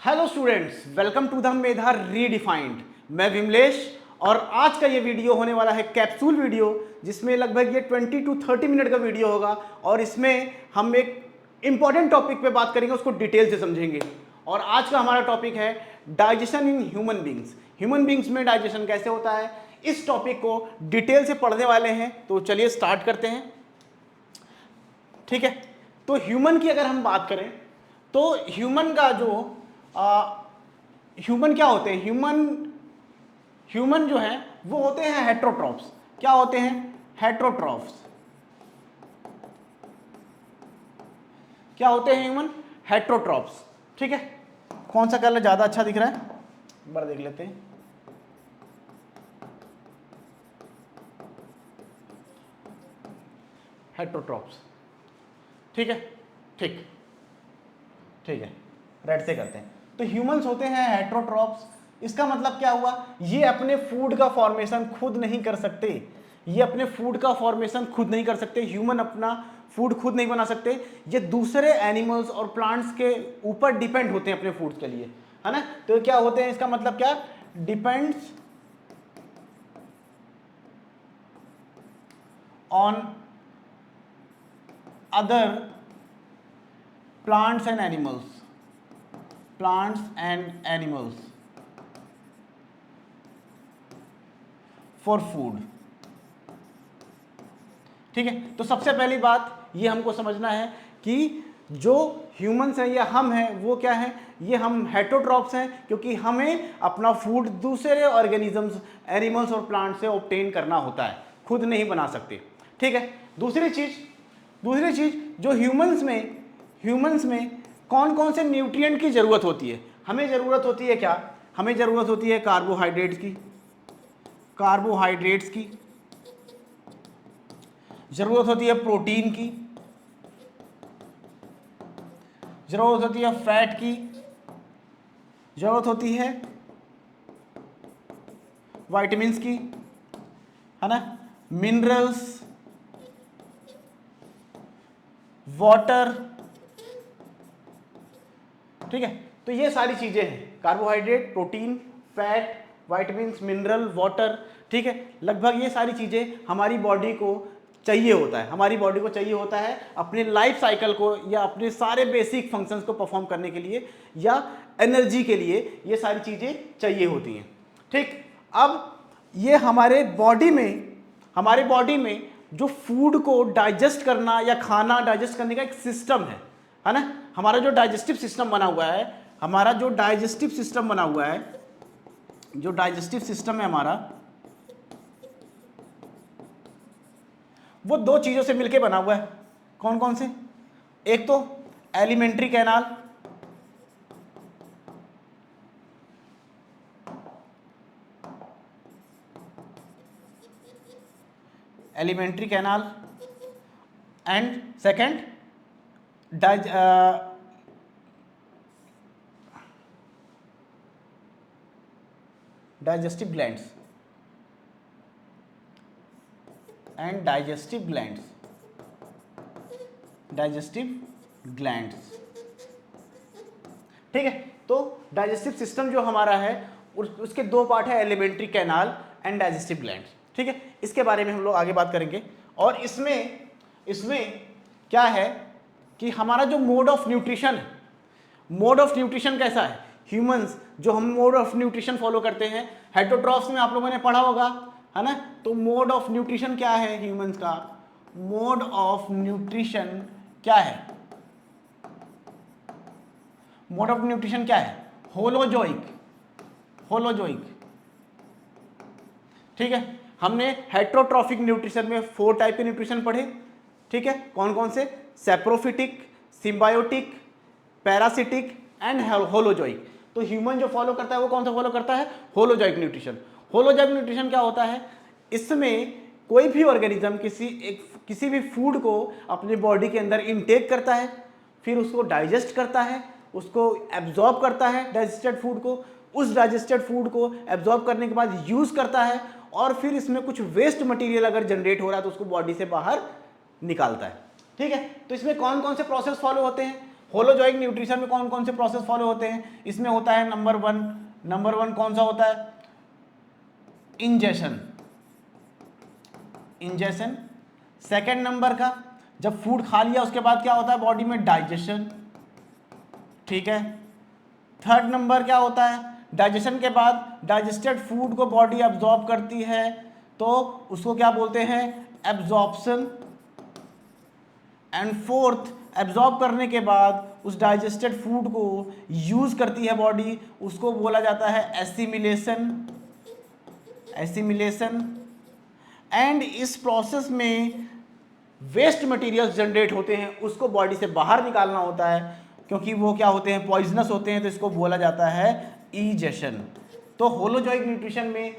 Hello students, welcome to the Medha redefined. मैं विमलेश और आज का ये वीडियो होने वाला है कैप्सूल वीडियो, जिसमें लगभग ये 20 to 30 मिनट का वीडियो होगा और इसमें हम एक इंपॉर्टेंट टॉपिक पे बात करेंगे, उसको डिटेल से समझेंगे। और आज का हमारा टॉपिक है digestion in human beings. Human beings में डाइजेशन कैसे होता है, इस टॉपिक को डिटेल से पढ़ने वाले हैं। तो चलिए स्टार्ट करते हैं। ठीक है, तो ह्यूमन की अगर हम बात करें तो ह्यूमन का जो ह्यूमन क्या होते हैं, ह्यूमन जो है वो होते हैं हेट्रोट्रॉप्स। क्या होते हैं? हेट्रोट्रॉप्स। क्या होते हैं ह्यूमन? हेट्रोट्रॉप्स। ठीक है, कौन सा कलर ज्यादा अच्छा दिख रहा है, एक बार देख लेते हैं। हेट्रोट्रॉप्स। ठीक है, ठीक ठीक है, रेड से करते हैं। तो ह्यूमंस होते हैं हेट्रोट्रॉप्स। इसका मतलब क्या हुआ? ये अपने फूड का फॉर्मेशन खुद नहीं कर सकते। ये अपने फूड का फॉर्मेशन खुद नहीं कर सकते। ह्यूमन अपना फूड खुद नहीं बना सकते। ये दूसरे एनिमल्स और प्लांट्स के ऊपर डिपेंड होते हैं अपने फूड के लिए, है ना। तो क्या होते हैं, इसका मतलब क्या? Depends on other plants and animals for food। ठीक है, तो सबसे पहली बात ये हमको समझना है कि जो ह्यूमंस हैं या हम हैं वो क्या है, ये हम हेट्रोट्रॉप्स हैं, क्योंकि हमें अपना फूड दूसरे ऑर्गेनिजम्स, एनिमल्स और प्लांट से ऑब्टेन करना होता है, खुद नहीं बना सकते। ठीक है, दूसरी चीज जो ह्यूमंस में कौन कौन से न्यूट्रिएंट की जरूरत होती है। हमें जरूरत होती है क्या? हमें जरूरत होती है कार्बोहाइड्रेट्स की, जरूरत होती है प्रोटीन की, जरूरत होती है फैट की, जरूरत होती है विटामिन्स की, है ना, मिनरल्स, वाटर। ठीक है, तो ये सारी चीजें हैं, carbohydrate, protein, fat, vitamins, mineral, water. ठीक है, लगभग ये सारी चीजें हमारी बॉडी को चाहिए होता है अपने लाइफ साइकिल को या अपने सारे बेसिक फंक्शंस को परफॉर्म करने के लिए या एनर्जी के लिए, ये सारी चीजें चाहिए होती हैं। ठीक, अब ये हमारे बॉडी में जो फूड को डाइजेस्ट करना या खाना डाइजेस्ट करने का एक सिस्टम है ना। हमारा जो डाइजेस्टिव सिस्टम बना हुआ है, हमारा वो दो चीजों से मिलके बना हुआ है। कौन कौन से? एक तो alimentary canal and second digestive glands. ठीक है, तो डाइजेस्टिव सिस्टम जो हमारा है उसके दो पार्ट है, alimentary canal and digestive glands. ठीक है, इसके बारे में हम लोग आगे बात करेंगे। और इसमें क्या है कि हमारा जो मोड ऑफ न्यूट्रिशन कैसा है, ह्यूमंस जो हम मोड ऑफ न्यूट्रिशन फॉलो करते हैं, हेट्रोट्रॉप्स में आप लोगों ने पढ़ा होगा, है ना। तो मोड ऑफ न्यूट्रिशन क्या है ह्यूमंस का? मोड ऑफ न्यूट्रिशन क्या है? होलोजोइक। ठीक है, हमने हेट्रोट्रॉफिक न्यूट्रिशन में 4 टाइप के न्यूट्रिशन पढ़े। ठीक है, कौन कौन से? Saprophytic, symbiotic, parasitic and holozoic. तो ह्यूमन जो फॉलो करता है वो कौन सा फॉलो करता है? होलोजोइक न्यूट्रिशन क्या होता है? इसमें कोई भी ऑर्गेनिज्म किसी भी फूड को अपनी बॉडी के अंदर इनटेक करता है, फिर उसको डाइजेस्ट करता है, उसको एब्जॉर्ब करता है डाइजेस्टेड फूड को, उस डाइजेस्टेड फूड को एब्जॉर्ब करने के बाद यूज करता है, और फिर इसमें कुछ वेस्ट मटेरियल अगर जनरेट हो रहा है तो उसको बॉडी से बाहर निकालता है। ठीक है, तो इसमें कौन कौन से प्रोसेस फॉलो होते हैं? होलोजॉइक न्यूट्रिशन में कौन कौन से प्रोसेस फॉलो होते हैं? इसमें होता है नंबर वन कौन सा होता है? इंजेशन। सेकेंड नंबर का, जब फूड खा लिया उसके बाद क्या होता है बॉडी में? डाइजेशन। ठीक है। थर्ड नंबर क्या होता है? डाइजेशन के बाद डाइजेस्टेड फूड को बॉडी एब्जॉर्ब करती है, तो उसको क्या बोलते हैं? एब्जॉर्प्शन। एंड फोर्थ, एब्जॉर्ब करने के बाद उस डाइजेस्टेड फूड को यूज करती है बॉडी, उसको बोला जाता है एसिमिलेशन। एंड इस प्रोसेस में वेस्ट मटेरियल्स जनरेट होते हैं, उसको बॉडी से बाहर निकालना होता है, क्योंकि वो क्या होते हैं? पॉइजनस होते हैं, तो इसको बोला जाता है ईजेशन। तो होलोजॉइक न्यूट्रिशन में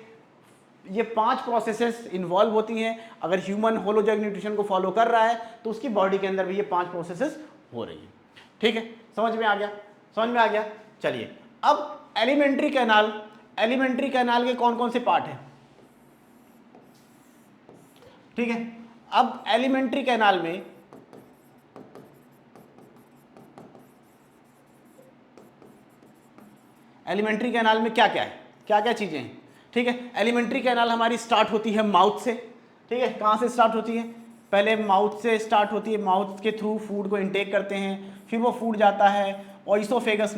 ये 5 प्रोसेसेस इन्वॉल्व होती हैं। अगर ह्यूमन होलोजॉइक न्यूट्रिशन को फॉलो कर रहा है तो उसकी बॉडी के अंदर भी ये 5 प्रोसेसेस हो रही है। ठीक है, समझ में आ गया? चलिए, अब एलिमेंट्री कैनाल के कौन कौन से पार्ट हैं? ठीक है, अब एलिमेंट्री कैनाल में क्या क्या है, क्या क्या चीजें हैं? ठीक है, एलिमेंट्री कैनाल हमारी स्टार्ट होती है माउथ से। ठीक है, कहाँ से स्टार्ट होती है? पहले माउथ से स्टार्ट होती है, माउथ के थ्रू फूड को इनटेक करते हैं, फिर वो फूड जाता है ऑइसोफेगस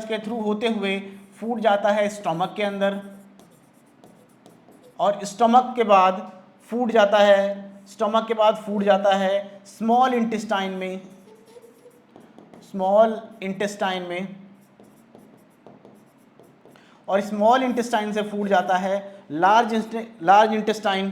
के थ्रू होते हुए फूड जाता है स्टमक के अंदर, और स्टमक के बाद फूड जाता है स्मॉल इंटेस्टाइन में, और स्मॉल इंटेस्टाइन से फूड जाता है लार्ज इंटेस्टाइन।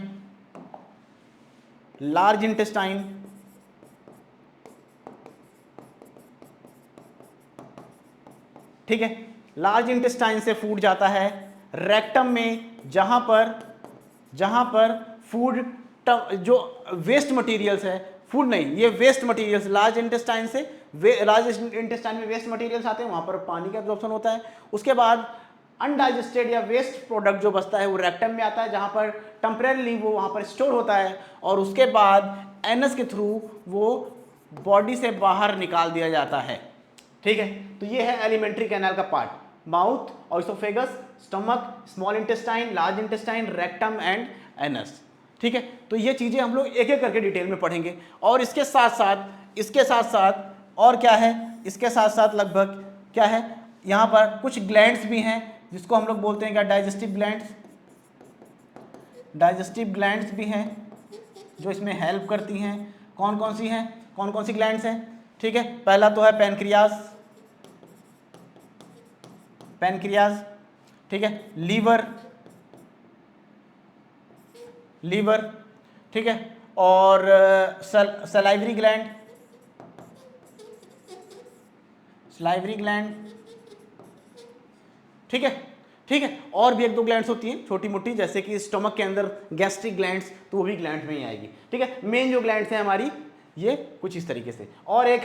ठीक है, लार्ज इंटेस्टाइन से फूड जाता है रेक्टम में, जहां पर फूड जो वेस्ट मटेरियल्स है, फूड नहीं, ये वेस्ट मटेरियल्स लार्ज इंटेस्टाइन में वेस्ट मटेरियल्स आते हैं, वहां पर पानी का एब्जॉर्प्शन होता है। उसके बाद अनडाइजेस्टेड या वेस्ट प्रोडक्ट जो बचता है वो रेक्टम में आता है, जहां पर टेम्परेरली वो वहां पर स्टोर होता है, और उसके बाद एनस के थ्रू वो बॉडी से बाहर निकाल दिया जाता है। ठीक है, तो ये है एलिमेंट्री कैनाल का part: mouth, oesophagus, stomach, small intestine, large intestine, rectum and anus. ठीक है, तो ये चीजें हम लोग एक एक करके डिटेल में पढ़ेंगे। और इसके साथ साथ और क्या है? इसके साथ साथ लगभग क्या है, यहाँ पर कुछ ग्लैंड्स भी हैं, जिसको हम लोग बोलते हैं क्या? डाइजेस्टिव ग्लैंड्स भी हैं जो इसमें हेल्प करती हैं। कौन कौन सी ग्लैंड्स हैं? ठीक है, पहला तो है पैनक्रियाज। ठीक है, लीवर। ठीक है, और सलाइवरी ग्लैंड। ठीक है, और भी 1-2 ग्लैंड्स होती हैं छोटी मोटी, जैसे कि स्टमक के अंदर गैस्ट्रिक ग्लैंड्स, तो वो भी ग्लैंड में ही आएगी। ठीक है, मेन जो ग्लैंड्स हैं हमारी ये कुछ इस तरीके से। और एक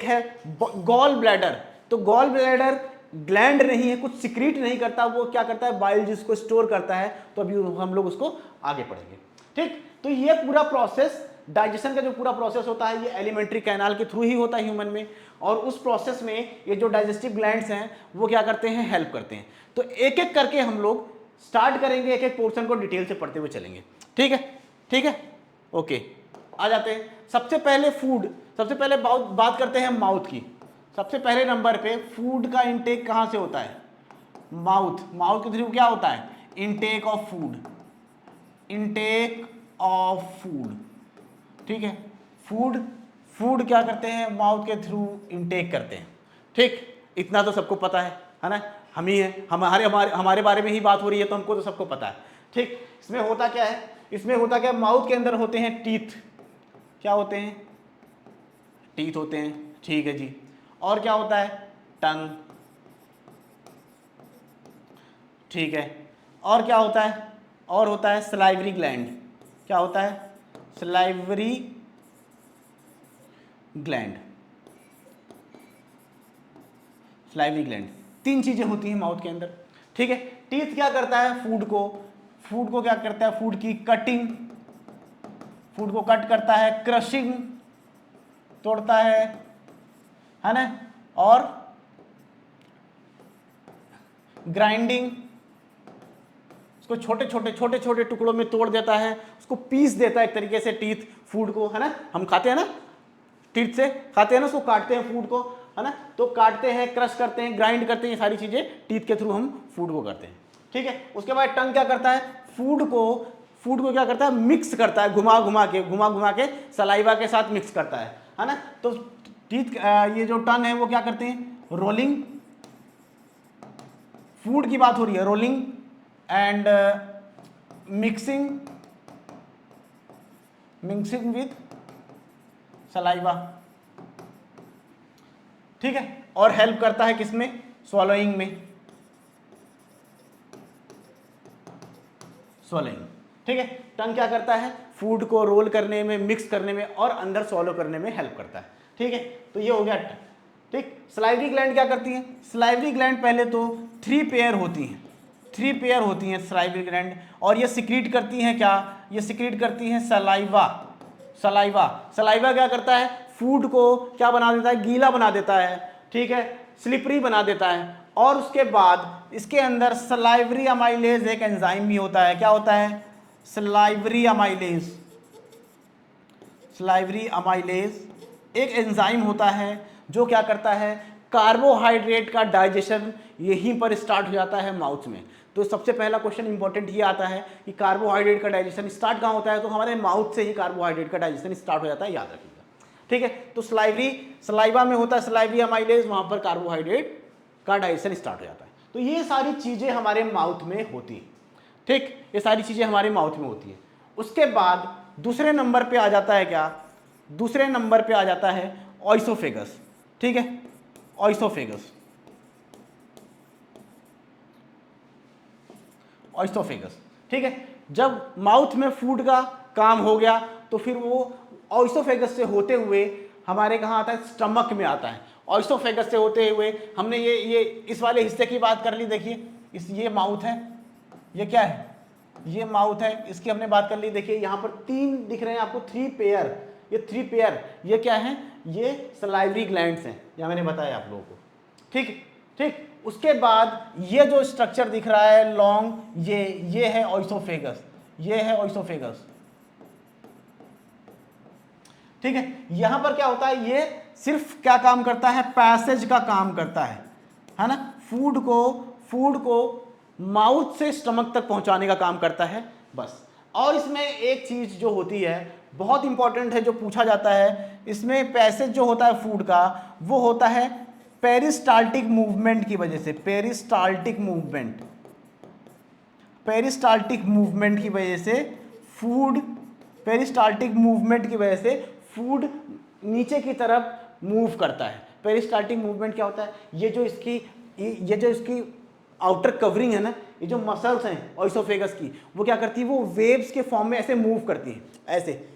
है गॉल ब्लैडर। तो गॉल ब्लैडर ग्लैंड नहीं है, कुछ सिक्रीट नहीं करता, वो क्या करता है? बाइल जिसको स्टोर करता है। तो अभी हम लोग उसको आगे पढ़ेंगे। ठीक, तो ये पूरा प्रोसेस, डाइजेशन का जो पूरा प्रोसेस होता है, ये एलिमेंट्री कैनाल के थ्रू ही होता है ह्यूमन में। और उस प्रोसेस में ये जो डाइजेस्टिव ग्लैंड्स हैं वो क्या करते हैं? हेल्प करते हैं। तो एक एक करके हम लोग स्टार्ट करेंगे, एक एक पोर्शन को डिटेल से पढ़ते हुए चलेंगे। ठीक है, ओके, आ जाते हैं। सबसे पहले बात करते हैं माउथ की। सबसे पहले नंबर पे फूड का इंटेक कहाँ से होता है? माउथ के थ्रू क्या होता है? Intake of food. ठीक है, फूड क्या करते हैं? माउथ के थ्रू इंटेक करते हैं। ठीक, इतना तो सबको पता है ना? हम ही हैं, हमारे बारे में ही बात हो रही है, तो हमको तो सबको पता है। ठीक, इसमें होता क्या है? माउथ के अंदर होते हैं टीथ। क्या होते हैं? टीथ होते हैं। ठीक है जी। और क्या होता है? टंग। ठीक है, और क्या होता है? और होता है सलाइवरी ग्लैंड। क्या होता है? Salivary gland. 3 चीजें होती हैं माउथ के अंदर। ठीक है, टीथ क्या करता है? फूड को क्या करता है? फूड को कट करता है, क्रशिंग तोड़ता है ना, और ग्राइंडिंग, उसको छोटे छोटे टुकड़ों में तोड़ देता है, उसको पीस देता है एक तरीके से टीथ फूड को, है ना, हम खाते हैं ना, टीथ से खाते हैं ना, उसको काटते हैं फूड को, है ना, तो काटते हैं, क्रश करते हैं, ग्राइंड करते हैं, ये सारी चीजें टीथ के थ्रू हम फूड को करते हैं, ठीक है। उसके बाद टंग क्या करता है, फूड को क्या करता है, मिक्स करता है, घुमा घुमा के सलाइवा के साथ मिक्स करता है ना। तो टीथ, ये जो टंग है वो क्या करते हैं, रोलिंग, फूड की बात हो रही है, rolling and mixing with saliva, ठीक है। और हेल्प करता है किसमें, स्वॉलोइंग में, स्वॉलोइंग, ठीक है। टंग क्या करता है, फूड को रोल करने में, मिक्स करने में और अंदर स्वॉलो करने में हेल्प करता है, ठीक है। तो ये हो गया टंग, ठीक। सलाइवरी ग्लैंड क्या करती है, सलाइवरी ग्लैंड पहले तो 3 पेयर होती हैं सलाइवरी ग्लैंड, और ये सिक्रीट करती हैं क्या, ये सिक्रीट करती हैं सलाइवा क्या करता है, फूड को क्या बना देता है, गीला बना देता है, ठीक है, स्लिपरी बना देता है। और उसके बाद इसके अंदर सलाइवरी अमाइलेज एक एंजाइम भी होता है, क्या होता है, सलाइवरी अमाइलेज एक एंजाइम होता है जो क्या करता है, कार्बोहाइड्रेट का डाइजेशन यहीं पर स्टार्ट हो जाता है माउथ में। तो सबसे पहला क्वेश्चन इंपॉर्टेंट ये आता है कि कार्बोहाइड्रेट का डाइजेशन स्टार्ट कहाँ होता है, तो हमारे माउथ से ही कार्बोहाइड्रेट का डाइजेशन स्टार्ट हो जाता है, याद रखिएगा, ठीक है। तो सलाइवा में होता है सलाइवरी अमाइलेज, वहां पर कार्बोहाइड्रेट का डाइजेशन स्टार्ट हो जाता है। तो ये सारी चीजें हमारे माउथ में होती है, ठीक, ये सारी चीजें हमारे माउथ में होती है। उसके बाद दूसरे नंबर पे आ जाता है क्या, दूसरे नंबर पे आ जाता है ऑइसोफेगस, ठीक है, ऑइसोफेगस, ठीक है। जब माउथ में फूड का काम हो गया तो फिर वो ऑइसोफेगस से होते हुए हमारे कहाँ आता है, स्टमक में आता है। ऑइसोफेगस से होते हुए हमने ये इस वाले हिस्से की बात कर ली, देखिए ये माउथ है, ये क्या है, ये माउथ है, इसकी हमने बात कर ली। देखिए यहाँ पर 3 दिख रहे हैं आपको, 3 पेयर, ये 3 पेयर, ये क्या है, ये सलाइवरी ग्लैंड्स हैं, या मैंने बताया आप लोगों को, ठीक। उसके बाद ये जो स्ट्रक्चर दिख रहा है लॉन्ग, ये है ऑइसोफेगस, ठीक है। यहां पर क्या होता है, ये सिर्फ क्या काम करता है, पैसेज का काम करता है ना, फूड को माउथ से स्टमक तक पहुंचाने का काम करता है, बस। और इसमें एक चीज जो होती है बहुत इंपॉर्टेंट है, जो पूछा जाता है, इसमें पैसेज जो होता है फूड का, वो होता है पेरिस्टाल्टिक मूवमेंट की वजह से, पेरिस्टाल्टिक मूवमेंट की वजह से फूड नीचे की तरफ मूव करता है। पेरिस्टाल्टिक मूवमेंट क्या होता है, ये जो इसकी आउटर कवरिंग है ना, ये जो मसल्स हैं ऑइसोफेगस की, वो क्या करती है, वो वेव्स के फॉर्म में ऐसे मूव करती हैं, ऐसे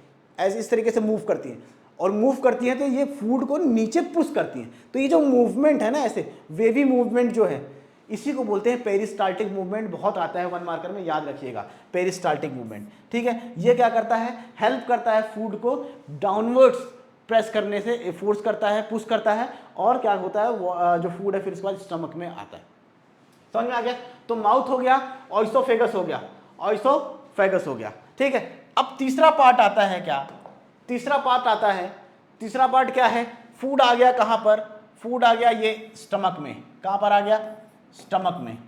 इस तरीके से मूव करती हैं, और मूव करती हैं तो ये फूड को नीचे पुश करती हैं। तो ये जो मूवमेंट है ना, ऐसे वेवी मूवमेंट जो है, इसी को बोलते हैं पेरिस्टाल्टिक मूवमेंट। बहुत आता है 1 मार्कर में, याद रखिएगा, पेरिस्टाल्टिक मूवमेंट, ठीक है। ये क्या करता है, हेल्प करता है फूड को डाउनवर्ड्स प्रेस करने से, फोर्स करता है, पुश करता है, और क्या होता है, वो जो फूड है फिर उसके बाद स्टमक में आता है। समझ में आ गया। तो माउथ हो गया, ऑइसोफेगस हो गया, ठीक है। अब तीसरा पार्ट आता है क्या, तीसरा पार्ट क्या है, फूड आ गया कहां पर, फूड आ गया ये स्टमक में, कहां पर आ गया, स्टमक में।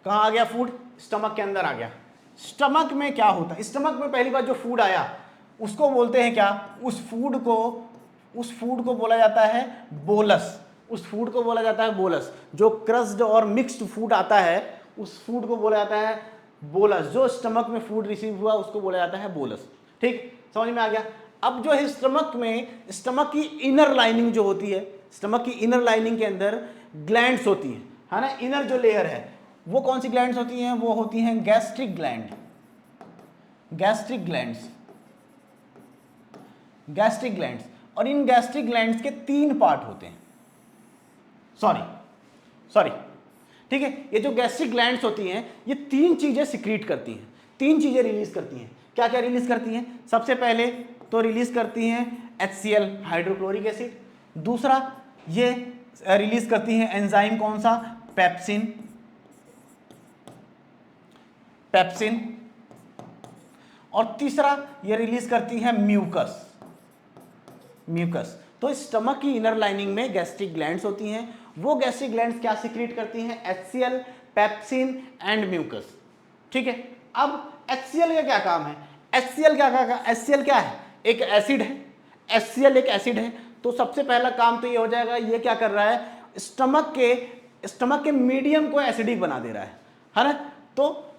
कहां आ गया फूड, स्टमक के अंदर आ गया। स्टमक में क्या होता है, स्टमक में पहली बार जो फूड आया उसको बोलते हैं क्या, उस फूड को बोला जाता है बोलस, जो क्रस्ड और मिक्स्ड फूड आता है उस फूड को बोला जाता है बोलस। जो स्टमक में फूड रिसीव हुआ उसको बोला जाता है बोलस, ठीक, समझ में आ गया। अब जो है स्टमक की इनर लाइनिंग जो होती है, स्टमक की इनर लाइनिंग के अंदर ग्लैंड्स होती है ना, इनर जो लेयर है वो कौन सी ग्लैंड्स होती हैं, वो होती हैं गैस्ट्रिक ग्लैंड्स। और इन गैस्ट्रिक ग्लैंड्स के 3 पार्ट होते हैं, सॉरी, ठीक है। ये जो गैस्ट्रिक ग्लैंड्स होती हैं ये 3 चीजें सिक्रीट करती हैं, 3 चीजें रिलीज करती हैं। क्या क्या रिलीज करती हैं? सबसे पहले तो रिलीज करती हैं HCl हाइड्रोक्लोरिक एसिड। दूसरा ये रिलीज करती हैं एंजाइम कौन सा? पेप्सिन। और तीसरा ये रिलीज करती हैं म्यूकस। तो स्टमक की इनर लाइनिंग में गैस्ट्रिक ग्लैंड्स होती हैं। वो गैस्ट्रिक ग्लैंड्स क्या सीक्रेट करती हैं? HCl, pepsin and mucus. ठीक है, अब HCl का क्या काम है? HCl क्या है? एक एसिड है। HCl एक एसिड है। तो सबसे पहला काम तो ये हो जाएगा, ये क्या कर रहा है? स्टमक के मीडियम को एसिडिक बना दे रहा है ना? तो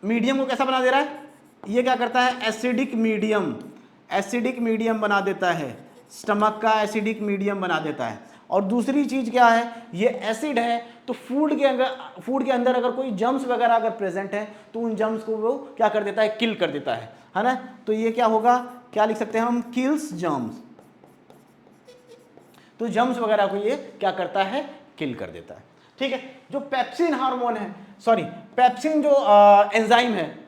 मीडियम को कैसा बना दे रहा है? ये क्या करता है? एसिडिक मीडियम बना देता है। स्टमक का एसिडिक मीडियम बना देता है। और दूसरी चीज क्या है? ये एसिड है तो फूड के अंदर अगर कोई जर्म्स वगैरह अगर प्रेजेंट है तो उन जर्म्स को वो क्या कर देता है? किल कर देता है ना? तो ये क्या होगा? क्या लिख सकते हैं हम? Kills germs. तो जर्म्स वगैरह को ये क्या करता है? किल कर देता है। ठीक है, जो पेप्सिन हार्मोन है, सॉरी पेप्सिन जो एंजाइम है,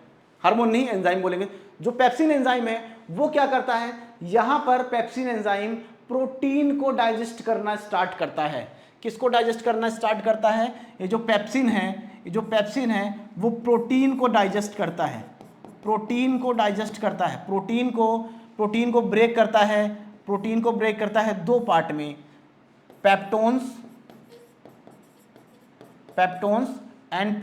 हार्मोन नहीं एंजाइम बोलेंगे, जो पेप्सिन एंजाइम है वो क्या करता है? यहां पर पेप्सिन एंजाइम प्रोटीन को डाइजेस्ट करना स्टार्ट करता है। किसको डाइजेस्ट करना स्टार्ट करता है? ये जो पेप्सिन है वो प्रोटीन को डाइजेस्ट करता है। प्रोटीन को ब्रेक करता है दो पार्ट में, पेप्टोन्स एंड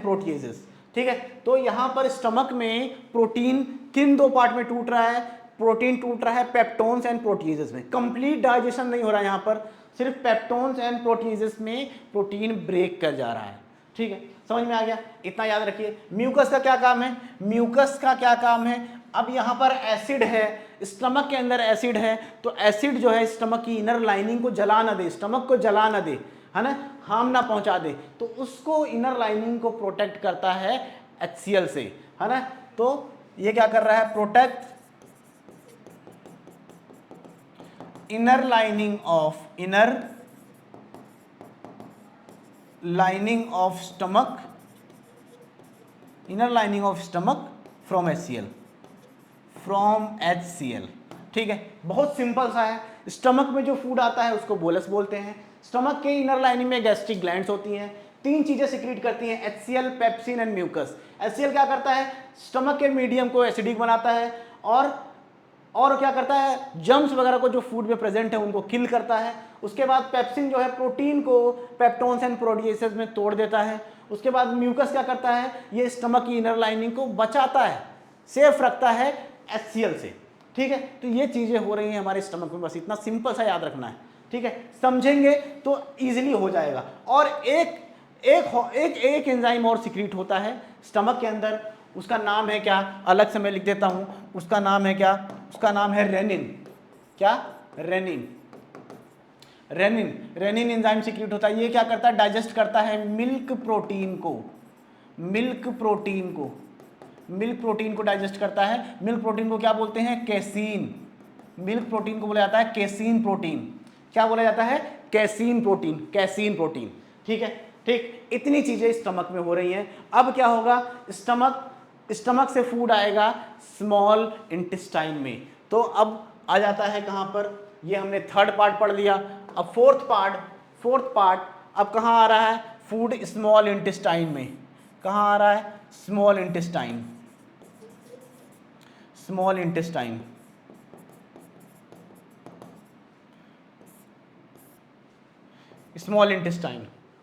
प्रोटीएजेस। ठीक है, तो यहां पर स्टमक में प्रोटीन किन दो पार्ट में टूट रहा है? प्रोटीन टूट रहा है पेप्टोन्स एंड प्रोटीएजेस में। कंप्लीट डाइजेशन नहीं हो रहा है यहां पर, सिर्फ पेप्टोन्स एंड प्रोटीएजेस में प्रोटीन ब्रेक कर जा रहा है। ठीक है, समझ में आ गया? इतना याद रखिए। म्यूकस का क्या काम है? अब यहां पर एसिड है, स्टमक के अंदर एसिड है, तो एसिड जो है स्टमक की इनर लाइनिंग को जला ना दे, स्टमक को जला ना दे, है ना, हार्म ना पहुंचा दे, तो उसको इनर लाइनिंग को प्रोटेक्ट करता है HCl से, है ना। तो ये क्या कर रहा है? Protect inner lining of stomach from HCl। ठीक है, बहुत सिंपल सा है। स्टमक में जो फूड आता है उसको बोलस बोलते हैं। स्टमक के इनर लाइनिंग में गैस्ट्रिक ग्लैंड्स होती हैं, तीन चीजें सीक्रेट करती हैं, HCl, pepsin and mucus. HCl क्या करता है? स्टमक के मीडियम को एसिडिक बनाता है, और क्या करता है? जर्म्स वगैरह को जो फूड में प्रेजेंट है उनको किल करता है। उसके बाद पेप्सिन जो है प्रोटीन को पेप्टोन्स एंड प्रोटीएसेस में तोड़ देता है। उसके बाद म्यूकस क्या करता है? ये स्टमक की इनर लाइनिंग को बचाता है, सेफ रखता है HCl से। ठीक है, तो ये चीजें हो रही हैं हमारे स्टमक में, बस इतना सिंपल सा याद रखना है। ठीक है, समझेंगे तो इजीली हो जाएगा। और एक एंजाइम और सीक्रेट होता है स्टमक के अंदर, उसका नाम है क्या? अलग से मैं लिख देता हूं, उसका नाम है क्या? उसका नाम है रेनिन। क्या? रेनिन एंजाइम सीक्रेट होता है। ये क्या करता है? डाइजेस्ट करता है मिल्क प्रोटीन को डाइजेस्ट करता है। मिल्क प्रोटीन को क्या बोलते हैं? कैसीन। मिल्क प्रोटीन को बोला जाता है कैसीन प्रोटीन। क्या बोला जाता है? Casein protein. ठीक है, ठीक, इतनी चीजें स्टमक में हो रही हैं। अब क्या होगा? स्टमक से फूड आएगा स्मॉल इंटेस्टाइन में। तो अब आ जाता है कहां पर? ये हमने थर्ड पार्ट पढ़ लिया। अब फोर्थ पार्ट अब कहां आ रहा है? फूड स्मॉल इंटेस्टाइन में। कहां आ रहा है? Small intestine.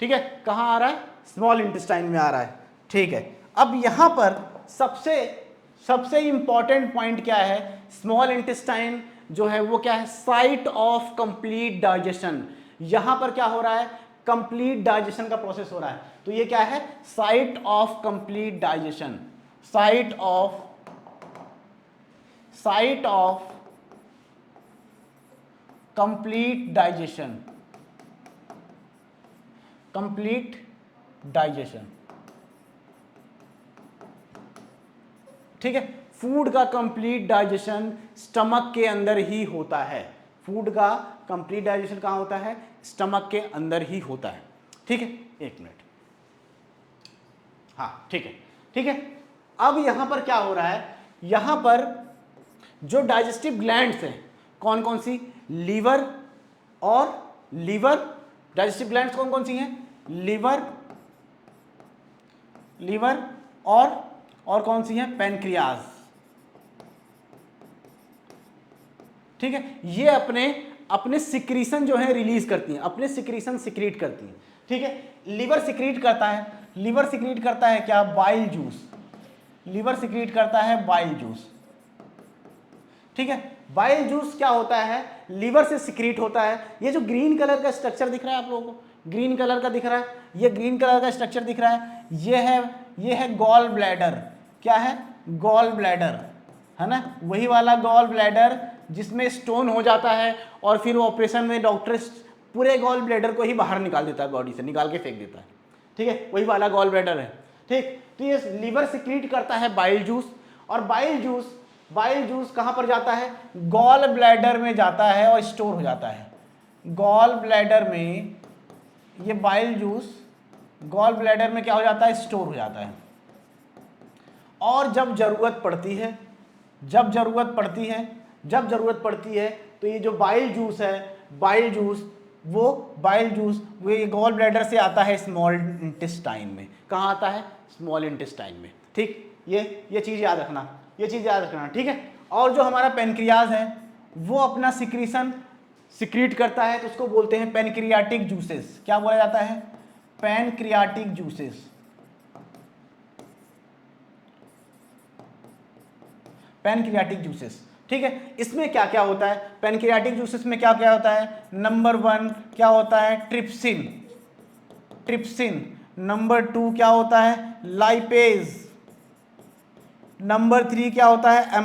ठीक है, कहां आ रहा है? स्मॉल इंटेस्टाइन में आ रहा है। ठीक है, अब यहां पर सबसे इंपॉर्टेंट पॉइंट क्या है? स्मॉल इंटेस्टाइन जो है वो क्या है? Site of complete digestion. यहां पर क्या हो रहा है? कंप्लीट डाइजेशन का प्रोसेस हो रहा है। तो ये क्या है? Site of complete digestion. Site of complete digestion. ठीक है, फूड का कंप्लीट डाइजेशन स्टमक के अंदर ही होता है। फूड का कंप्लीट डाइजेशन कहां होता है? स्टमक के अंदर ही होता है। ठीक है, एक मिनट। हाँ ठीक है, ठीक है। अब यहां पर क्या हो रहा है, यहां पर जो डाइजेस्टिव ग्लैंड्स हैं कौन कौन सी, लीवर और लीवर, डाइजेस्टिव ग्लैंड्स कौन कौन सी हैं, लीवर, लीवर और कौन सी हैं, पैनक्रियाज। ठीक है, ये अपने अपने सिक्रीशन जो है रिलीज करती हैं, अपने सिक्रीशन सिक्रीट करती हैं। ठीक है, लीवर सिक्रीट करता है, लीवर सिक्रीट करता है क्या, बाइल जूस, लीवर सिक्रीट करता है बाइल जूस। ठीक है, बाइल जूस क्या होता है, लीवर से सिक्रीट होता है। ये जो ग्रीन कलर का स्ट्रक्चर दिख रहा है आप लोगों को, ग्रीन कलर का दिख रहा है, ये ग्रीन कलर का स्ट्रक्चर दिख रहा है, ये है गॉल ब्लैडर। क्या है, गॉल ब्लैडर, है ना, वही वाला गॉल ब्लैडर जिसमें स्टोन हो जाता है और फिर ऑपरेशन में डॉक्टर पूरे गॉल ब्लैडर को ही बाहर निकाल देता है, बॉडी से निकाल के फेंक देता है। ठीक है, वही वाला गॉल ब्लैडर है। ठीक, तो ये लीवर सिक्रीट करता है बाइल जूस, और बाइल जूस कहां पर जाता है, गॉल ब्लैडर में जाता है और स्टोर हो जाता है। गॉल ब्लैडर में ये बाइल जूस गॉल ब्लैडर में क्या हो जाता है, स्टोर हो जाता है। और जब जरूरत पड़ती है तो ये जो बाइल जूस है, वो ये गॉल ब्लैडर से आता है स्मॉल इंटेस्टाइन में। कहाँ आता है, स्मॉल इंटेस्टाइन में। ठीक, ये चीज़ याद रखना, ठीक है। और जो हमारा पेनक्रियाज है वो अपना सिक्रीशन सिक्रीट करता है, तो उसको बोलते हैं पेनक्रियाटिक जूसेस। क्या बोला जाता है, पेनक्रियाटिक जूसेस। पेनक्रियाटिक जूसेस, ठीक है। इसमें क्या क्या होता है, पेनक्रियाटिक जूसेस में क्या क्या होता है, नंबर 1 क्या होता है, ट्रिप्सिन। नंबर 2 क्या होता है, लाइपेज। नंबर 3 क्या होता है,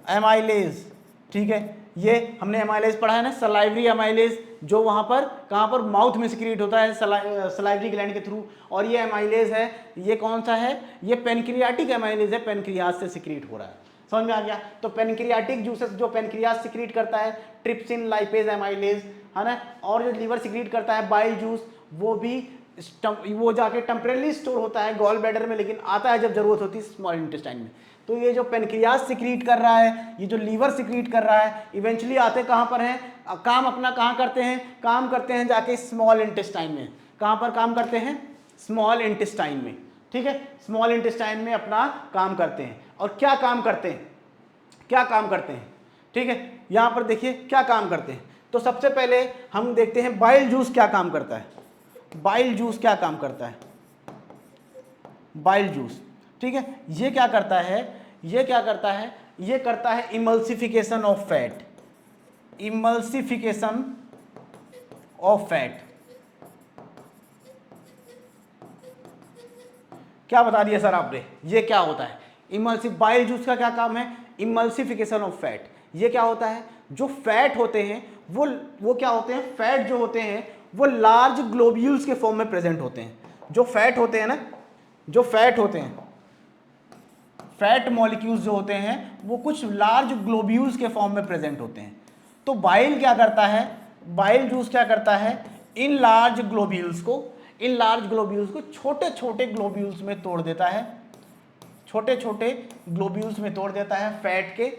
एमाइलेज। ठीक है, ये हमने एमाइलेज पढ़ा है ना, सलाइवरी एमाइलेज, जो वहां पर कहां पर, माउथ में सिक्रीट होता है सलाइवरी ग्लैंड के थ्रू। और ये एमाइलेज है, ये कौन सा है, ये पेनक्रियाटिक एमाइलेज है, पेनक्रियाज से सिक्रीट हो रहा है। समझ में आ गया। तो पेनक्रियाटिक जूसेस जो पेनक्रियाज सिक्रीट करता है, ट्रिप्सिन, लाइपेज, एमाइलेज, है ना। और जो लीवर सिक्रीट करता है बाइल जूस, वो जाके टेम्परेली स्टोर होता है गॉल ब्लैडर में, लेकिन आता है जब जरूरत होती है स्मॉल इंटेस्टाइन में। तो ये जो पेनक्रियाज सिक्रीट कर रहा है, ये जो लीवर सिक्रीट कर रहा है, इवेंचुअली आते कहाँ पर हैं, काम अपना कहाँ करते हैं, काम करते हैं जाके स्मॉल इंटेस्टाइन में। कहाँ पर काम करते हैं, स्मॉल इंटेस्टाइन में। ठीक है, स्मॉल इंटेस्टाइन में अपना काम करते हैं। और क्या काम करते हैं, ठीक है, यहाँ पर देखिए क्या काम करते हैं। तो सबसे पहले हम देखते हैं बाइल जूस क्या काम करता है। बाइल जूस, ठीक है, ये क्या करता है, ये करता है इमल्सिफिकेशन ऑफ फैट। क्या बता दिया सर आपने, ये क्या होता है, बाइल जूस का क्या काम है, इमल्सिफिकेशन ऑफ फैट। ये क्या होता है, जो फैट होते हैं वो क्या होते हैं, फैट जो होते हैं वो लार्ज ग्लोब्यूल्स के फॉर्म में प्रेजेंट होते हैं। जो फैट होते हैं, फैट मॉलिक्यूल्स जो होते हैं वो कुछ लार्ज ग्लोब्यूल्स के फॉर्म में प्रेजेंट होते हैं। तो बाइल जूस क्या करता है, इन लार्ज ग्लोब्यूल्स को छोटे छोटे ग्लोब्यूल्स में तोड़ देता है, फैट के।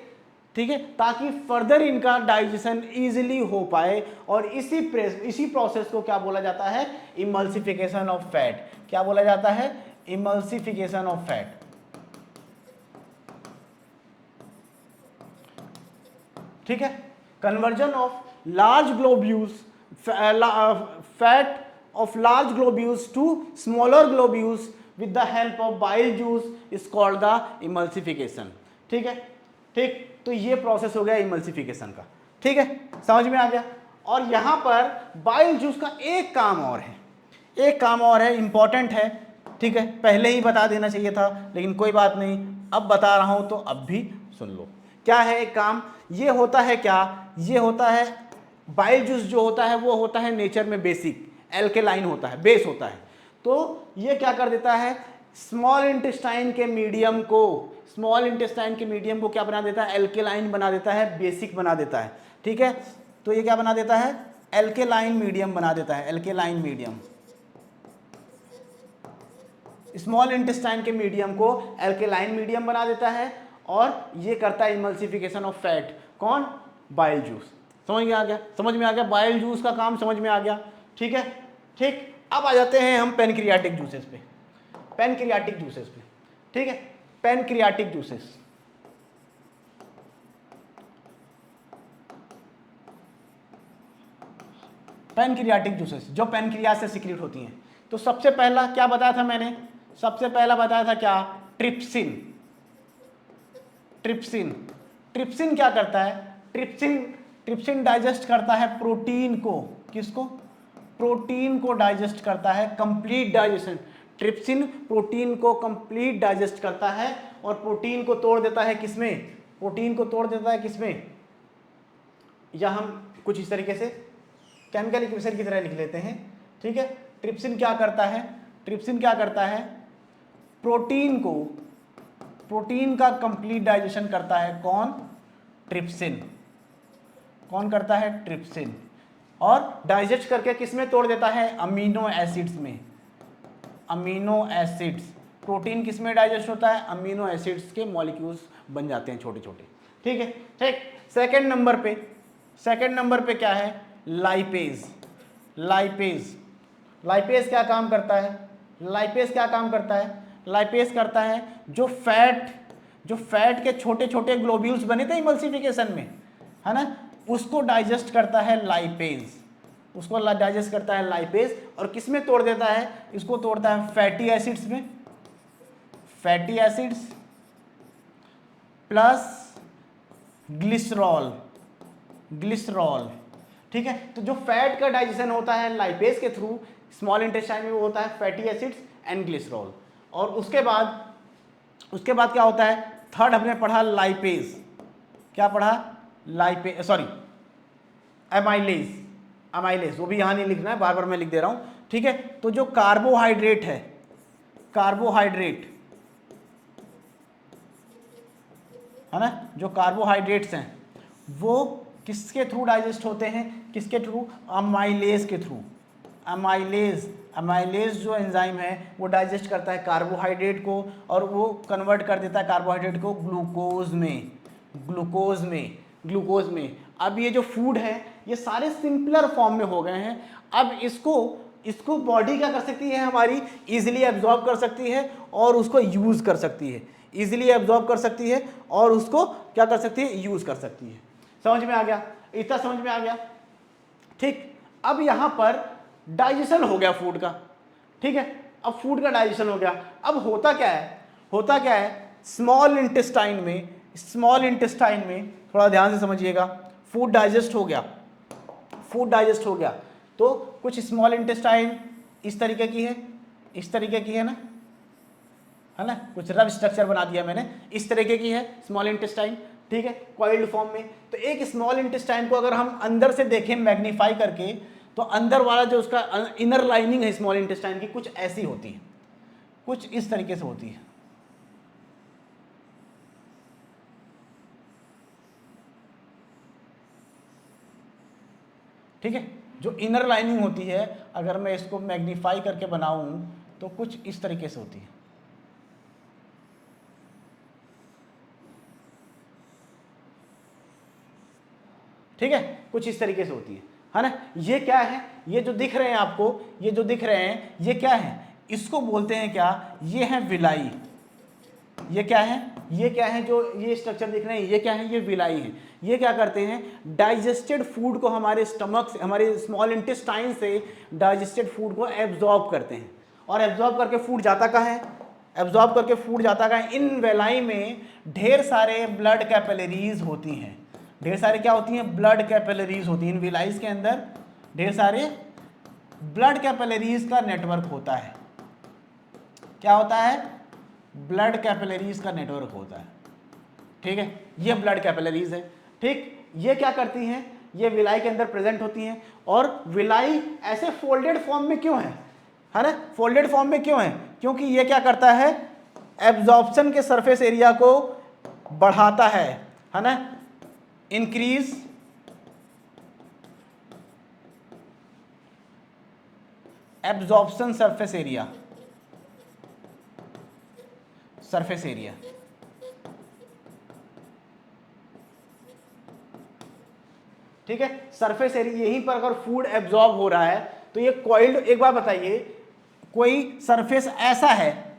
ठीक है, ताकि फर्दर इनका डाइजेशन इजीली हो पाए। और इसी प्रोसेस को क्या बोला जाता है, इमल्सिफिकेशन ऑफ फैट। क्या बोला जाता है, इमल्सिफिकेशन ऑफ फैट। ठीक है, conversion of large globules, fat of large globules to smaller globules with the help of bile juice is called the emulsification. ठीक है, ठीक, तो ये प्रोसेस हो गया इमल्सिफिकेशन का। ठीक है, समझ में आ गया। और यहां पर बाइल जूस का एक काम और है, इंपॉर्टेंट है। ठीक है, पहले ही बता देना चाहिए था, लेकिन कोई बात नहीं, अब बता रहा हूं तो अब भी सुन लो। क्या है एक काम, ये होता है क्या, ये होता है बाइल जूस जो होता है वो होता है नेचर में बेसिक, एल्केलाइन होता है, बेस होता है। तो ये क्या कर देता है, स्मॉल इंटेस्टाइन के मीडियम को क्या बना देता है, एल्केलाइन बना देता है, बेसिक बना देता है। ठीक है, तो ये क्या बना देता है, एल्केलाइन मीडियम बना देता है, एल्केलाइन मीडियम। स्मॉल इंटेस्टाइन के मीडियम को एल्केलाइन मीडियम बना देता है और ये करता है इमल्सिफिकेशन ऑफ फैट। कौन? Bile juice. समझ में आ गया? समझ में आ गया, बाइल जूस का काम समझ में आ गया। ठीक है, ठीक। अब आ जाते हैं हम पैनक्रियाटिक जूसेस पे, पैनक्रियाटिक जूसेस पे। ठीक है, पैनक्रियाटिक जूसेस। पैनक्रियाटिक जूसेस जो पैनक्रियाज से सिक्रीट होती हैं। तो सबसे पहला क्या बताया था मैंने? सबसे पहला बताया था क्या? ट्रिप्सिन। ट्रिप्सिन, ट्रिप्सिन क्या करता है? ट्रिप्सिन डाइजेस्ट करता है प्रोटीन को। किसको? प्रोटीन को डाइजेस्ट करता है, कंप्लीट डाइजेशन। ट्रिप्सिन प्रोटीन को कंप्लीट डाइजेस्ट करता है और प्रोटीन को तोड़ देता है किसमें? प्रोटीन को तोड़ देता है किसमें? या हम कुछ इस तरीके से केमिकल इक्वेशन की तरह लिख लेते हैं। ठीक है, ट्रिप्सिन क्या करता है? ट्रिप्सिन क्या करता है? प्रोटीन का कंप्लीट डाइजेशन करता है। कौन? ट्रिप्सिन। कौन करता है? ट्रिप्सिन। और डाइजेस्ट करके किसमें तोड़ देता है? अमीनो एसिड्स में। अमीनो एसिड्स, प्रोटीन किसमें डाइजेस्ट होता है? अमीनो एसिड्स के मॉलिक्यूल्स बन जाते हैं छोटे छोटे। ठीक है, ठीक। सेकंड नंबर पे क्या है? लाइपेज। लाइपेज क्या काम करता है? लाइपेज क्या काम करता है? लाइपेज करता है जो फैट के छोटे छोटे ग्लोब्यूल्स बने थे इमल्सिफिकेशन में, है ना, उसको डाइजेस्ट करता है लाइपेज। उसको डाइजेस्ट करता है लाइपेज और किस में तोड़ देता है? इसको तोड़ता है फैटी एसिड्स में। Fatty acids plus glycerol. ठीक है, तो जो फैट का डाइजेशन होता है लाइपेज के थ्रू स्मॉल इंटेस्टाइन में, वो होता है फैटी एसिड्स एंड ग्लिसरॉल। और उसके बाद क्या होता है? थर्ड हमने पढ़ा लाइपेज। क्या पढ़ा? अमाइलेज। वो भी यहां नहीं लिखना है, बार बार मैं लिख दे रहा हूं। ठीक है, तो जो कार्बोहाइड्रेट है, है ना, जो कार्बोहाइड्रेट्स हैं वो किसके थ्रू डाइजेस्ट होते हैं? किसके थ्रू? अमाइलेज के थ्रू। अमाइलेज जो एंजाइम है वो डाइजेस्ट करता है कार्बोहाइड्रेट को और वो कन्वर्ट कर देता है कार्बोहाइड्रेट को ग्लूकोज में। अब ये जो फूड है ये सारे सिंपलर फॉर्म में हो गए हैं। अब इसको बॉडी क्या कर सकती है? हमारी इजीली एब्जॉर्ब कर सकती है और उसको यूज कर सकती है। इजीली एब्जॉर्ब कर सकती है और उसको क्या कर सकती है? यूज कर सकती है। समझ में आ गया? इतना समझ में आ गया? ठीक। अब यहां पर डाइजेशन हो गया फूड का। ठीक है, अब फूड का डाइजेशन हो गया। अब होता क्या है? स्मॉल इंटेस्टाइन में थोड़ा ध्यान से समझिएगा। फूड डाइजेस्ट हो गया तो कुछ स्मॉल इंटेस्टाइन इस तरीके की है ना, कुछ रफ स्ट्रक्चर बना दिया मैंने, इस तरीके की है स्मॉल इंटेस्टाइन। ठीक है, कॉइल्ड फॉर्म में। तो एक स्मॉल इंटेस्टाइन को अगर हम अंदर से देखें मैग्नीफाई करके, तो अंदर वाला जो उसका इनर लाइनिंग है स्मॉल इंटेस्टाइन की, कुछ ऐसी होती है, कुछ इस तरीके से होती है। ठीक है, जो इनर लाइनिंग होती है अगर मैं इसको मैग्नीफाई करके बनाऊं तो कुछ इस तरीके से होती है। ठीक है, कुछ इस तरीके से होती है ना। ये क्या है? ये जो दिख रहे हैं आपको, ये क्या है? इसको बोलते हैं क्या? ये है विलाई। ये क्या है? जो ये स्ट्रक्चर दिख रहे हैं ये क्या है? ये विलाई है। ये क्या करते हैं? डाइजेस्टेड फूड को हमारे स्टमक से, हमारे स्मॉल इंटेस्टाइन से डाइजेस्टेड फूड को एब्जॉर्ब करते हैं। और एब्जॉर्ब करके फूड जाता कहाँ है? इन वेलाई में ढेर सारे ब्लड कैपिलरीज होती हैं। ढेर सारे क्या होती हैं? ब्लड कैपिलरीज होती हैं। इन विलाइज के अंदर ढेर सारे ब्लड कैपिलरीज का नेटवर्क होता है। क्या होता है? ब्लड कैपिलरीज का नेटवर्क होता है। ठीक है, ये ब्लड कैपिलरीज है। ठीक, ये क्या करती हैं? ये विलाई के अंदर प्रेजेंट होती हैं। और विलाई ऐसे फोल्डेड फॉर्म में क्यों है ना? फोल्डेड फॉर्म में क्यों है? क्योंकि ये क्या करता है? एब्जॉर्प्शन के सरफेस एरिया को बढ़ाता है ना, increase absorption surface area. Surface area. ठीक है, सरफेस एरिया, यहीं पर अगर फूड एब्जॉर्ब हो रहा है तो ये कॉइल्ड, एक बार बताइए, कोई सरफेस ऐसा है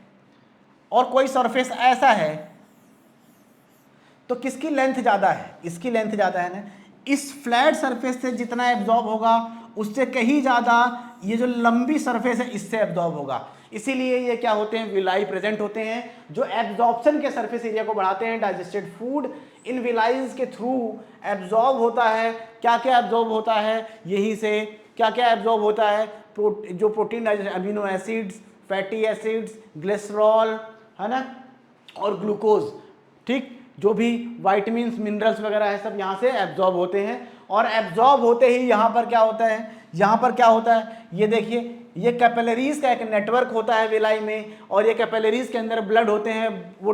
और कोई सरफेस ऐसा है, तो किसकी लेंथ ज्यादा है? इसकी लेंथ ज्यादा है ना। इस फ्लैट सरफेस से जितना एब्जॉर्ब होगा उससे कहीं ज्यादा ये जो लंबी सरफेस है इससे एब्जॉर्ब होगा। इसीलिए ये क्या होते हैं, विलाई प्रेजेंट होते हैं जो एब्जॉर्प्शन के सरफेस एरिया को बढ़ाते हैं। डाइजेस्टेड फूड इन विलाइज के थ्रू एब्जॉर्ब होता है। क्या क्या एब्जॉर्ब होता है, यहीं से क्या क्या एब्जॉर्ब होता है, जो protein digest, amino acids, fatty acids, glycerol, है ना, और ग्लूकोज, ठीक, जो भी वाइटामिन मिनरल्स वगैरह है सब यहाँ से एब्जॉर्ब होते हैं। और एब्जॉर्ब होते ही यहाँ पर क्या होता है, यहाँ पर क्या होता है, ये देखिए, ये कैपिलरीज का एक नेटवर्क होता है विलाई में, और ये कैपिलरीज के अंदर ब्लड होते हैं, वो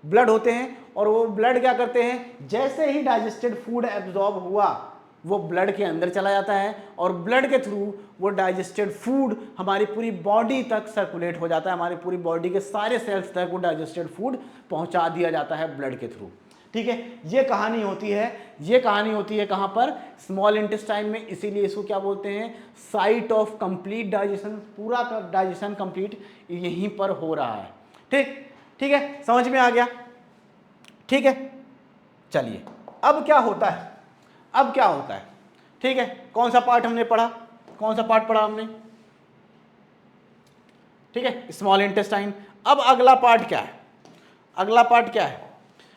ब्लड होते हैं, और वो ब्लड क्या करते हैं, जैसे ही डाइजेस्टेड फूड एब्जॉर्ब हुआ वो ब्लड के अंदर चला जाता है, और ब्लड के थ्रू वो डाइजेस्टेड फूड हमारी पूरी बॉडी तक सर्कुलेट हो जाता है, हमारी पूरी बॉडी के सारे सेल्स तक वो डाइजेस्टेड फूड पहुंचा दिया जाता है ब्लड के थ्रू। ठीक है, ये कहानी होती है, ये कहानी होती है कहाँ पर, स्मॉल इंटेस्टाइन में। इसीलिए इसको क्या बोलते हैं, साइट ऑफ कंप्लीट डाइजेशन। पूरा का डाइजेशन कंप्लीट यहीं पर हो रहा है। ठीक, ठीक है, समझ में आ गया? ठीक है, चलिए अब क्या होता है, अब क्या होता है, ठीक है, कौन सा पार्ट हमने पढ़ा, कौन सा पार्ट पढ़ा हमने, ठीक है, स्मॉल इंटेस्टाइन। अब अगला पार्ट क्या है, अगला पार्ट क्या है,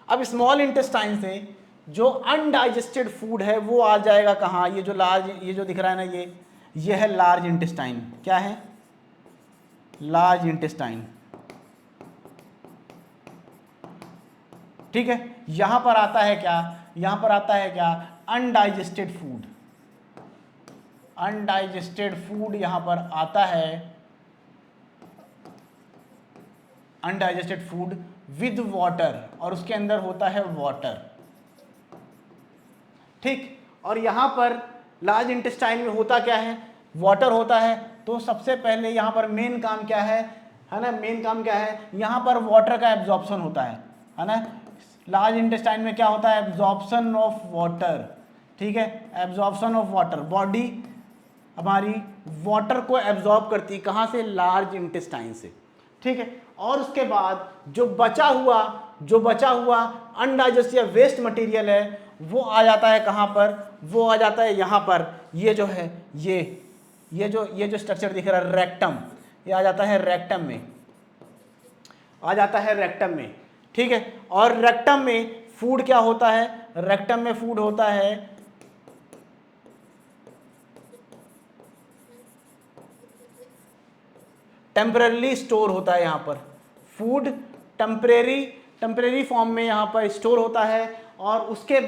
अब स्मॉल इंटेस्टाइन से जो अनडाइजेस्टेड फूड है वो आ जाएगा कहाँ, ये जो लार्ज, ये जो दिख रहा है ना, ये है लार्ज इंटेस्टाइन। क्या है, लार्ज इंटेस्टाइन। ठीक है, यहां पर आता है क्या, यहां पर आता है क्या, अनडाइजेस्टेड फूड। अनडाइजेस्टेड फूड यहां पर आता है, अनडाइजेस्टेड फूड विद वाटर, और उसके अंदर होता है वाटर। ठीक, और यहां पर लार्ज इंटेस्टाइन में होता क्या है, वाटर होता है। तो सबसे पहले यहां पर मेन काम क्या है ना, मेन काम क्या है, यहां पर वाटर का एब्जॉर्प्शन होता है ना। लार्ज इंटेस्टाइन में क्या होता है, एब्जॉर्प्शन ऑफ वाटर। ठीक है, एब्जॉर्प्शन ऑफ वाटर, बॉडी हमारी वाटर को एब्जॉर्ब करती है, कहाँ से, लार्ज इंटेस्टाइन से। ठीक है, और उसके बाद जो बचा हुआ अनडाइजेस्टेड या वेस्ट मटेरियल है वो आ जाता है कहाँ पर, वो आ जाता है यहाँ पर, ये जो है, ये जो स्ट्रक्चर दिख रहा है रेक्टम, ये आ जाता है रेक्टम में, आ जाता है रेक्टम में। ठीक है, और रेक्टम में फूड क्या होता है, रेक्टम में फूड होता है टेम्पररी स्टोर होता है, यहाँ पर फूड टेम्परेरी फॉर्म में यहाँ पर स्टोर होता है। और उसके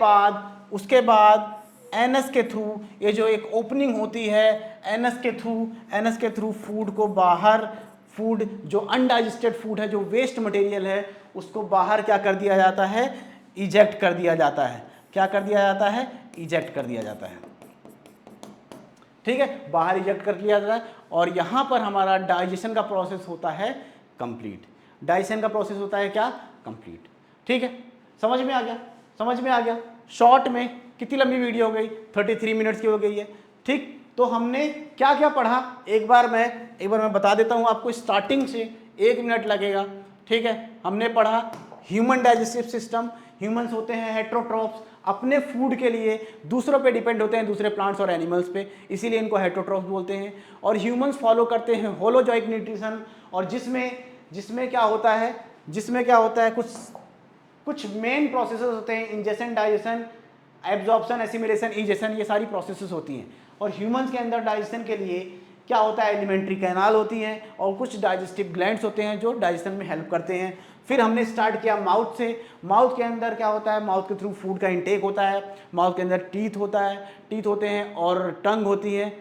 बाद एनस के थ्रू, ये जो एक ओपनिंग होती है एनस के थ्रू फूड को बाहर, फूड जो अनडाइजेस्टेड फूड है, जो वेस्ट मटेरियल है, उसको बाहर क्या कर दिया जाता है, इजेक्ट कर दिया जाता है। क्या कर दिया जाता है, इजेक्ट कर दिया जाता है। ठीक है, बाहर इजेक्ट कर दिया जाता है, और यहाँ पर हमारा डाइजेशन का प्रोसेस होता है कंप्लीट। डाइजेशन का प्रोसेस होता है क्या, कंप्लीट। ठीक है, समझ में आ गया, समझ में आ गया। शॉर्ट में कितनी लंबी वीडियो हो गई, 33 मिनट्स की हो गई है। ठीक, तो हमने क्या क्या पढ़ा, एक बार मैं बता देता हूँ आपको, स्टार्टिंग से 1 मिनट लगेगा। ठीक है, हमने पढ़ा ह्यूमन डाइजेस्टिव सिस्टम। ह्यूमंस होते हैं हेट्रोट्रॉप्स, अपने फूड के लिए दूसरों पे डिपेंड होते हैं, दूसरे प्लांट्स और एनिमल्स पे, इसीलिए इनको हेट्रोट्रॉप्स बोलते हैं। और ह्यूमंस फॉलो करते हैं होलोजॉइक न्यूट्रिशन, और जिसमें क्या होता है, कुछ मेन प्रोसेसेस होते हैं, ingestion, digestion, absorption, assimilation, egestion, ये सारी प्रोसेसेस होती हैं। और ह्यूमंस के अंदर डाइजेशन के लिए क्या होता है, एलिमेंट्री कैनाल होती हैं, और कुछ डाइजेस्टिव ग्लैंड्स होते हैं जो डाइजेशन में हेल्प करते हैं। फिर हमने स्टार्ट किया माउथ से। माउथ के अंदर क्या होता है, माउथ के थ्रू फूड का इंटेक होता है। माउथ के अंदर टीथ होते हैं, और टंग होती है,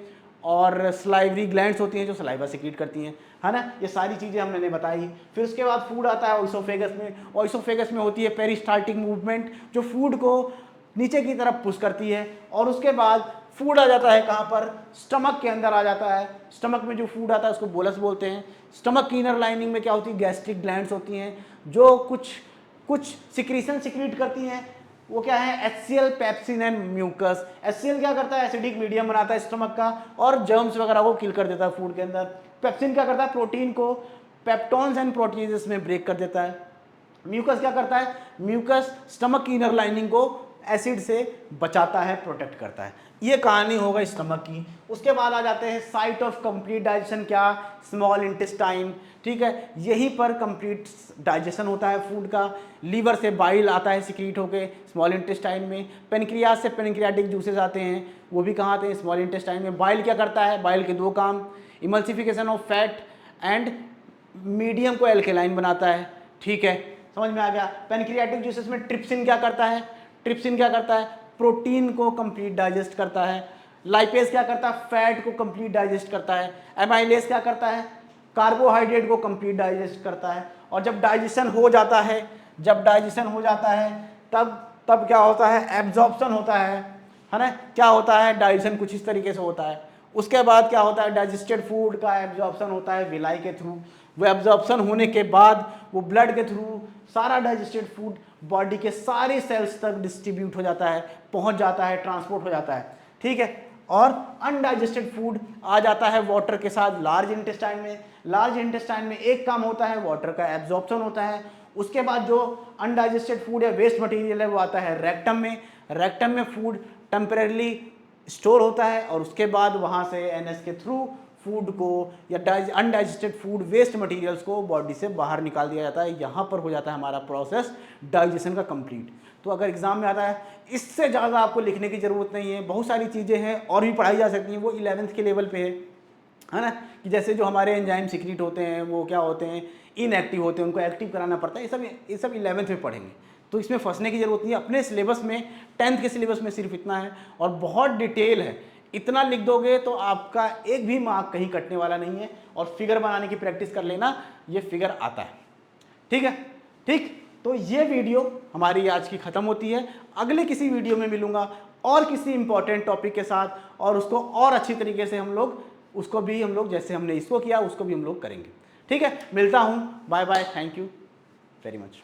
और स्लाइवरी ग्लैंड्स होती हैं जो सलाइवा सिक्रीट करती हैं, है ना। ये सारी चीज़ें हमने बताई। फिर उसके बाद फूड आता है ओइसोफेगस में। ओइसोफेगस में होती है पेरिस्टाल्टिक मूवमेंट, जो फूड को नीचे की तरफ पुश करती है। और उसके बाद फूड आ जाता है कहाँ पर, स्टमक के अंदर आ जाता है। स्टमक में जो फूड आता है उसको बोलस बोलते हैं। स्टमक की इनर लाइनिंग में क्या होती है, गैस्ट्रिक ग्लैंड्स होती हैं जो कुछ सिक्रीशन सिक्रीट करती हैं। वो क्या है, HCl, pepsin and mucus. HCl क्या करता है, एसिडिक मीडियम बनाता है स्टमक का और जर्म्स वगैरह को किल कर देता है फूड के अंदर। पेप्सिन क्या करता है, प्रोटीन को पेप्टोन्स एंड प्रोटीजेस में ब्रेक कर देता है। म्यूकस क्या करता है, म्यूकस स्टमक की इनर लाइनिंग को एसिड से बचाता है, प्रोटेक्ट करता है। ये कहानी होगा स्टमक की। उसके बाद आ जाते हैं साइट ऑफ कंप्लीट डाइजेशन, क्या, स्मॉल इंटेस्टाइन। ठीक है, यहीं पर कंप्लीट डाइजेशन होता है फूड का। लीवर से बाइल आता है सिक्रीट होके स्मॉल इंटेस्टाइन में। पेनक्रियाज से पेनक्रियाटिक जूसेस आते हैं, वो भी कहाँ आते हैं, स्मॉल इंटेस्टाइन में। बाइल क्या करता है, बाइल के दो काम, emulsification of fat and medium को एल्केलाइन बनाता है। ठीक है, समझ में आ गया। पेनक्रियाटिक जूसेस में ट्रिप्सिन क्या करता है, ट्रिप्सिन क्या करता है, प्रोटीन को कंप्लीट डाइजेस्ट करता है। लाइपेज क्या करता है, फैट को कंप्लीट डाइजेस्ट करता है। एमाइलेज क्या करता है, कार्बोहाइड्रेट को कंप्लीट डाइजेस्ट करता है। और जब डाइजेशन हो जाता है, तब क्या होता है, एब्जॉर्प्शन होता है ना। क्या होता है, डाइजेशन कुछ इस तरीके से होता है। उसके बाद क्या होता है, डाइजेस्टेड फूड का एब्जॉर्प्शन होता है विलाई के थ्रू। वो एब्जॉर्प्शन होने के बाद वो ब्लड के थ्रू सारा डाइजेस्टेड फूड बॉडी के सारे सेल्स तक डिस्ट्रीब्यूट हो जाता है, पहुंच जाता है, ट्रांसपोर्ट हो जाता है। ठीक है, और अनडाइजेस्टेड फूड आ जाता है वाटर के साथ लार्ज इंटेस्टाइन में। लार्ज इंटेस्टाइन में एक काम होता है, वाटर का एब्जॉर्प्शन होता है। उसके बाद जो अनडाइजेस्टेड फूड है, वेस्ट मटेरियल है, वो आता है रेक्टम में। रेक्टम में फूड टेम्परेरली स्टोर होता है और उसके बाद वहाँ से एनएस के थ्रू फूड को या अनडाइजेस्टेड फूड वेस्ट मटेरियल्स को बॉडी से बाहर निकाल दिया जाता है। यहाँ पर हो जाता है हमारा प्रोसेस डाइजेशन का कंप्लीट। तो अगर एग्जाम में आता है, इससे ज़्यादा आपको लिखने की ज़रूरत नहीं है, बहुत सारी चीज़ें हैं और भी पढ़ाई जा सकती हैं। वो 11th के लेवल पे है ना, कि जैसे जो हमारे एंजाइम सिक्रीट होते हैं वो क्या होते हैं, इनएक्टिव होते हैं, उनको एक्टिव कराना पड़ता है। ये सब 11th में पढ़ेंगे, तो इसमें फंसने की ज़रूरत नहीं है। अपने सिलेबस में 10th के सिलेबस में सिर्फ इतना है और बहुत डिटेल है। इतना लिख दोगे तो आपका एक भी मार्क कहीं कटने वाला नहीं है। और फिगर बनाने की प्रैक्टिस कर लेना, ये फिगर आता है। ठीक है, ठीक। तो ये वीडियो हमारी आज की ख़त्म होती है। अगले किसी वीडियो में मिलूंगा और किसी इंपॉर्टेंट टॉपिक के साथ, और उसको और अच्छी तरीके से हम लोग जैसे हमने इसको किया उसको भी हम लोग करेंगे। ठीक है, मिलता हूँ, bye bye, thank you very much.